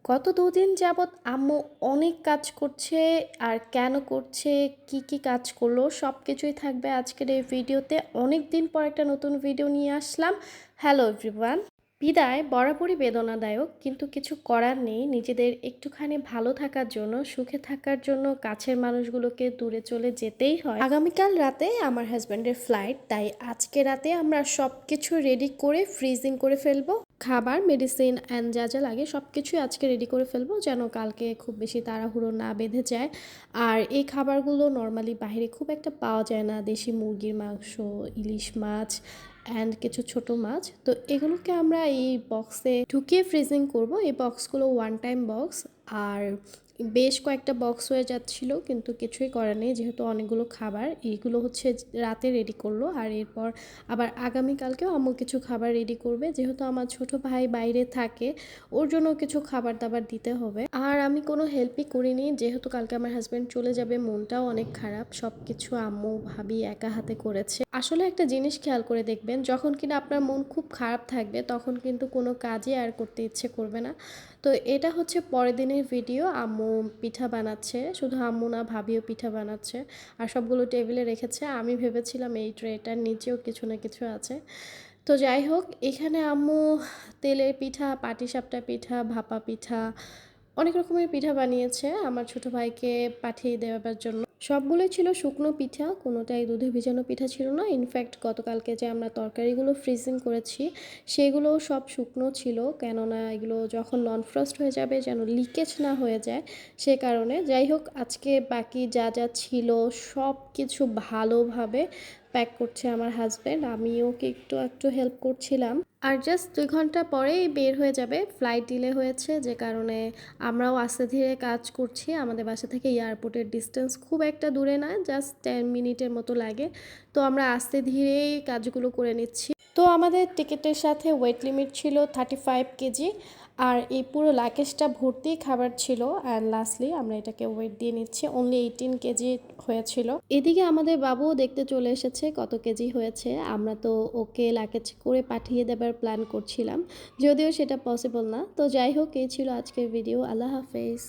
গত ২ দিন যাবৎ আম্মু অনেক কাজ করছে। আর কেন করছে, কি, কি কাজ করলো সবকিছুই থাকবে আজকের এই ভিডিওতে। অনেক দিন পর একটা নতুন ভিডিও নিয়ে আসলাম। Hello everyone. বিদায় বরাবরই বেদনাদায়ক, কিন্তু কিছু করার নেই। নিজেদের একটুখানি ভালো থাকার জন্য, সুখে থাকার জন্য কাছের মানুষগুলোকে দূরে চলে যেতেই হয়। আগামীকাল রাতে আমার হাজব্যান্ডের ফ্লাইট, তাই আজকে রাতে আমরা সব কিছু রেডি করে ফ্রিজিং করে ফেলবো। খাবার, মেডিসিন অ্যান্ড যা যা লাগে সব কিছুই আজকে রেডি করে ফেলবো, যেন কালকে খুব বেশি তাড়াহুড়ো না বেঁধে যায়। আর এই খাবারগুলো নর্মালি বাইরে খুব একটা পাওয়া যায় না। দেশি মুরগির মাংস, ইলিশ মাছ অ্যান্ড কিছু ছোট মাছ, তো এগুলোকে আমরা এই বক্সে ঢুকিয়ে ফ্রিজিং করব। এই বক্সগুলো ওয়ান টাইম বক্স। আর বেশ কয়েকটা বক্স হয়ে যাচ্ছিল, কিন্তু কিছুই করার নেই, যেহেতু অনেকগুলো খাবার। এইগুলো হচ্ছে রাতে রেডি করলো, আর এরপর আবার আগামীকালকেও আম্মু কিছু খাবার রেডি করবে, যেহেতু আমার ছোট ভাই বাইরে থাকে, ওর জন্য কিছু খাবার দাবার দিতে হবে। আর আমি কোনো হেল্পই করিনি, যেহেতু কালকে আমার হাজব্যান্ড চলে যাবে। মনটাও অনেক খারাপ। সব কিছু আম্মু ভাবি একা হাতে করেছে। আসলে একটা জিনিস খেয়াল করে দেখবেন, যখন কিনা আপনার মন খুব খারাপ থাকবে, তখন কিন্তু কোনো কাজই আর করতে ইচ্ছে করবে না। তো এটা হচ্ছে পরের দিনের ভিডিও। আম্মু পিঠা বানাচ্ছে, শুধু আম্মু না, ভাবিও পিঠা বানাচ্ছে। আর সবগুলো টেবিলে রেখেছে। আমি ভেবেছিলাম এই ট্রেটার নিচেও কিছু না কিছু আছে। তো যাই হোক, এখানে আম্মু তেলের পিঠা, পাটিসাপটা পিঠা, ভাপা পিঠা, অনেক রকমের পিঠা বানিয়েছে আমার ছোট ভাইকে পাঠিয়ে দেওয়ার জন্য। সবগুলোই ছিল শুকনো পিঠা, কোনোটাই দুধে ভিজানো পিঠা ছিল না। ইনফ্যাক্ট গতকালকে যে আমরা তরকারিগুলো ফ্রিজিং করেছি, সেগুলোও সব শুকনো ছিল, কেননা এগুলো যখন নন ফ্রস্ট হয়ে যাবে যেন লিকেজ না হয়ে যায়, সে কারণে। যাই হোক, আজকে বাকি যা যা ছিল সব কিছু ভালোভাবে প্যাক করছে আমার হাজব্যান্ড। আমি ওকে একটু একটু হেল্প করছিলাম। আর জাস্ট ২ ঘন্টা পরেই বের হয়ে যাবে। ফ্লাইট ডিলে হয়েছে, যে কারণে আমরাও আস্তে ধীরে কাজ করছি। আমাদের বাসা থেকে এয়ারপোর্টের ডিস্টেন্স খুব একটা দূরে না, জাস্ট 10 মিনিটের মতো লাগে। তো আমরা আস্তে ধীরেই কাজগুলো করে নিচ্ছি। তো আমাদের টিকিটের সাথে ওয়েট লিমিট ছিল 35 কেজি। আর এই পুরো লাগেজটা ভর্তি খাবার ছিল। অ্যান্ড লাস্টলি আমরা এটাকে ওয়েট দিয়ে নিচ্ছি, অনলি 18 কেজি হয়েছিল। এদিকে আমাদের বাবুও দেখতে চলে এসেছে কত কেজি হয়েছে। আমরা তো ওকে লাগেজ করে পাঠিয়ে দেবার প্ল্যান করছিলাম, যদিও সেটা পসিবল না। তো যাই হোক, এই ছিল আজকের ভিডিও। আল্লাহ হাফেজ।